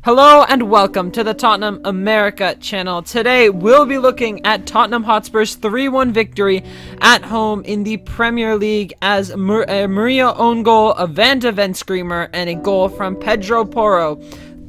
Hello and welcome to the Tottenham America channel. Today we'll be looking at Tottenham Hotspur's 3-1 victory at home in the Premier League as a Mourinho own goal, a Ven screamer, and a goal from Pedro Porro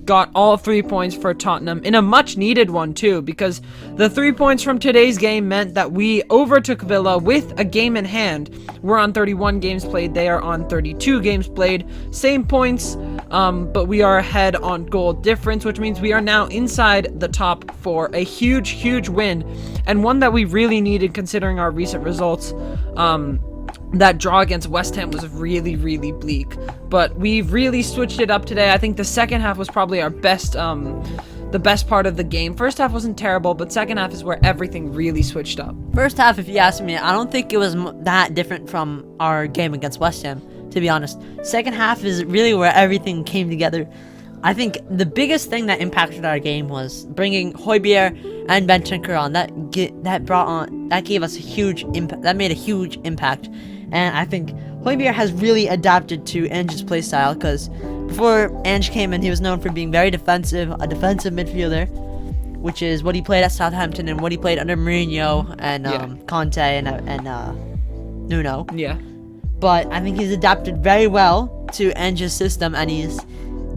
got all 3 points for Tottenham in a much needed one too, because the 3 points from today's game meant that we overtook Villa with a game in hand. We're on 31 games played, they are on 32 games played, same points, but we are ahead on goal difference, which means we are now inside the top four. A huge win, and one that we really needed considering our recent results. That draw against West Ham was really bleak, but we've really switched it up today. I think the second half was probably our best, the best part of the game. First half wasn't terrible, but second half is where everything really switched up. First half, if you ask me, I don't think it was that different from our game against West Ham, to be honest. Second half is really where everything came together. I think the biggest thing that impacted our game was bringing Højbjerg and Bentancur on. That gave us a huge impact. That made a huge impact. And I think Højbjerg has really adapted to Ange's playstyle, because before Ange came in, he was known for being very defensive, a defensive midfielder, which is what he played at Southampton and what he played under Mourinho and Conte and Nuno. Yeah. But I think he's adapted very well to Ange's system, and he's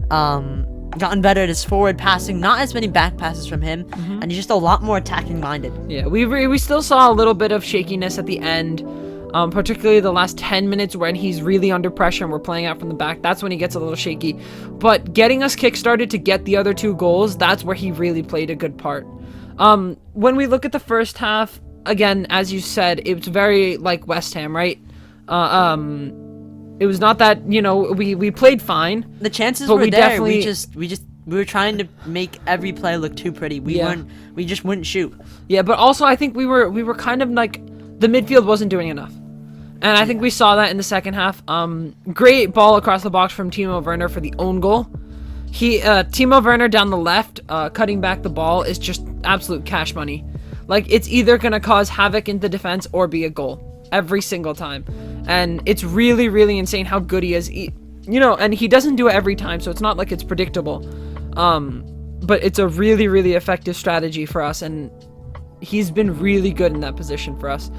gotten better at his forward passing, not as many back passes from him, and he's just a lot more attacking minded. Yeah, we still saw a little bit of shakiness at the end. Particularly the last 10 minutes when he's really under pressure and we're playing out from the back. That's when he gets a little shaky. But getting us kick-started to get the other 2 goals, that's where he really played a good part. When we look at the first half, again, as you said, it was very like West Ham, right? It was not that, we played fine. The chances were there. We were trying to make every play look too pretty. We just wouldn't shoot. Yeah, but also I think we were kind of like, the midfield wasn't doing enough. And I think we saw that in the second half. Great ball across the box from Timo Werner for the own goal. Timo Werner down the left, cutting back the ball is just absolute cash money. Like, it's either going to cause havoc in the defense or be a goal every single time. And it's really insane how good he is. And he doesn't do it every time, so it's not like it's predictable. But it's a really effective strategy for us, and he's been really good in that position for us.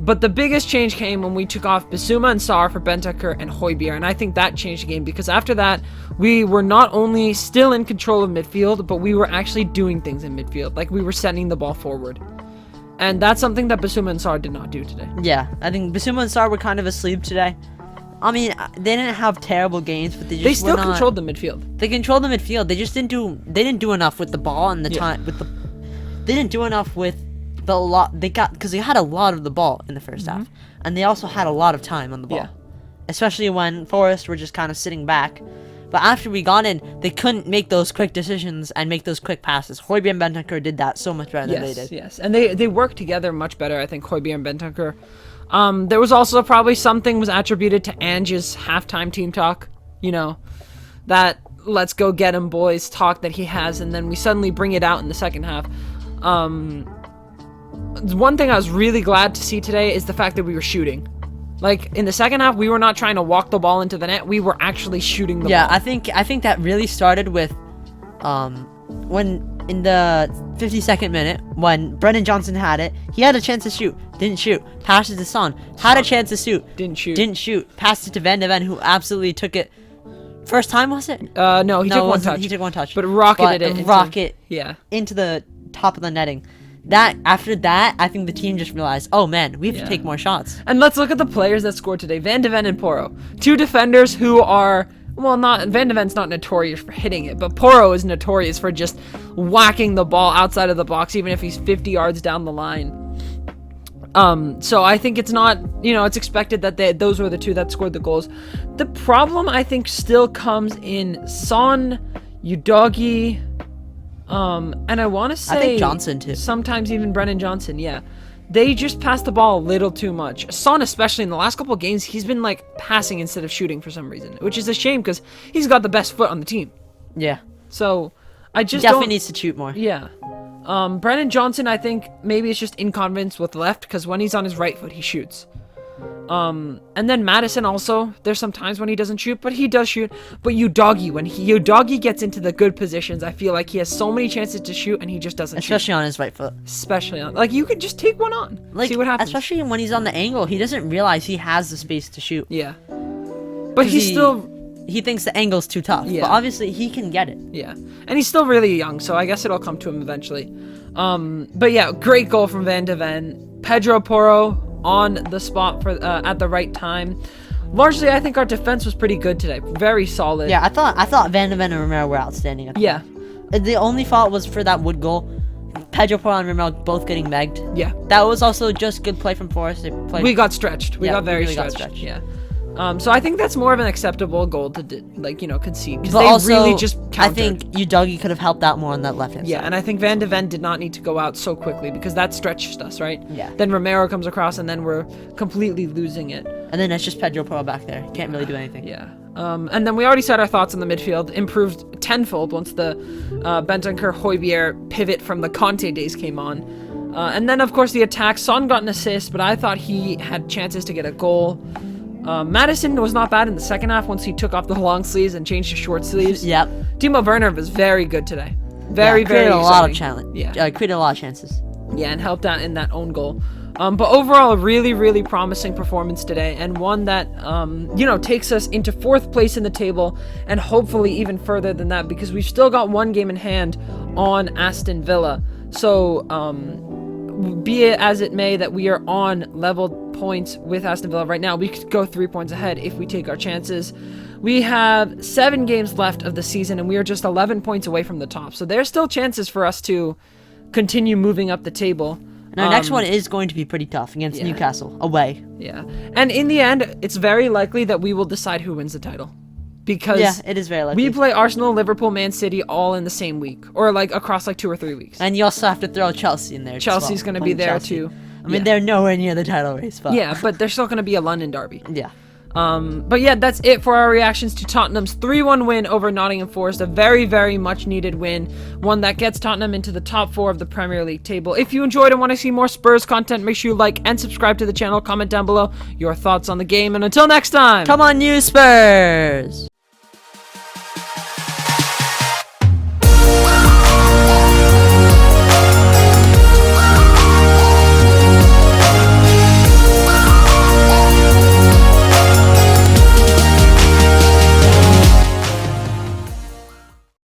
But the biggest change came when we took off Bissouma and SOAR for Bentancur and Højbjerg, and I think that changed the game, because after that, we were not only still in control of midfield, but we were actually doing things in midfield. Like, we were sending the ball forward. And that's something that Bissouma and SOAR did not do today. Yeah, I think Bissouma and SOAR were kind of asleep today. I mean, they didn't have terrible games, but they still controlled the midfield. They controlled the midfield. They just didn't do enough with the ball and the time they didn't do enough with because they had a lot of the ball in the first half, and they also had a lot of time on the ball, especially when Forest were just kind of sitting back. But after we got in, they couldn't make those quick decisions and make those quick passes. Højbjerg and Bentancur did that so much better than they did. Yes, and they worked together much better, I think, Højbjerg and Bentancur. There was also probably something was attributed to Ange's halftime team talk, that let's go get him boys talk that he has, and then we suddenly bring it out in the second half. One thing I was really glad to see today is the fact that we were shooting. Like, in the second half, we were not trying to walk the ball into the net. We were actually shooting the ball. Yeah, I think that really started with when in the 52nd minute, when Brennan Johnson had it, he had a chance to shoot, didn't shoot. Passed it to Son, had a chance to shoot, didn't shoot. Passed it to Ven, who absolutely took it. First time, was it? No, he took one touch. He took one touch, but rocketed it into the top of the netting. After that, I think the team just realized, oh man, we have to take more shots. And let's look at the players that scored today. Ven and Porro. 2 defenders who are, Ven Ven's not notorious for hitting it, but Porro is notorious for just whacking the ball outside of the box, even if he's 50 yards down the line. So I think it's not, it's expected that those were the 2 that scored the goals. The problem, I think, still comes in Son, Udogie, and I want to say, I think Johnson too. Sometimes even Brennan Johnson, yeah. They just pass the ball a little too much. Son, especially in the last couple of games, he's been like passing instead of shooting for some reason, which is a shame because he's got the best foot on the team. Yeah. So I just definitely needs to shoot more. Yeah. Brennan Johnson, I think maybe it's just in confidence with left, because when he's on his right foot, he shoots. And then Maddison also, there's some times when he doesn't shoot, but he does shoot. But Udogie, when Udogie gets into the good positions, I feel like he has so many chances to shoot and he just doesn't shoot. Especially on his right foot. Especially on, like, you could just take one on, see what happens. Especially when he's on the angle, he doesn't realize he has the space to shoot. Yeah. But he thinks the angle's too tough. Yeah. But obviously he can get it. Yeah. And he's still really young, so I guess it'll come to him eventually. But yeah, great goal from Ven. Pedro Porro on the spot for at the right time. Largely, I think our defense was pretty good today. Very solid. Yeah, I thought Ven and Romero were outstanding. Yeah. The only fault was for that Wood goal. Pedro Porro and Romero both getting megged. Yeah. That was also just good play from Forest. We got stretched. We got very really stretched. Yeah. So I think that's more of an acceptable goal to concede, because But they also, really just countered. I think Udogie could have helped out more on that left hand side. Yeah, and I think Ven did not need to go out so quickly, because that stretched us, right? Yeah. Then Romero comes across, and then we're completely losing it. And then it's just Pedro Porro back there. Can't really do anything. Yeah. And then we already said our thoughts on the midfield. Improved tenfold once the Bentancur Højbjerg pivot from the Conte days came on. And then, of course, the attack. Son got an assist, but I thought he had chances to get a goal. Maddison was not bad in the second half once he took off the long sleeves and changed to short sleeves. Yep. Timo Werner was very good today. Very created a lot of exciting. challenge. Yeah. Created a lot of chances. Yeah, and helped out in that own goal. But overall, a really, really promising performance today, and one that, takes us into 4th place in the table, and hopefully even further than that, because we've still got one game in hand on Aston Villa. So, be it as it may that we are on level points with Aston Villa right now, we could go 3 points ahead if we take our chances. We have 7 games left of the season, and we are just 11 points away from the top. So there's still chances for us to continue moving up the table. And our next one is going to be pretty tough against Newcastle, away. Yeah. And in the end, it's very likely that we will decide who wins the title. Because it is very likely. we play Arsenal, Liverpool, Man City all in the same week. Or across 2 or 3 weeks. And you also have to throw Chelsea in there. Chelsea's going to be there too. I mean, they're nowhere near the title race. But yeah, but there's still going to be a London derby. Yeah. But yeah, that's it for our reactions to Tottenham's 3-1 win over Nottingham Forest. A very, very much needed win. One that gets Tottenham into the top 4 of the Premier League table. If you enjoyed and want to see more Spurs content, make sure you like and subscribe to the channel. Comment down below your thoughts on the game. And until next time, come on, you Spurs!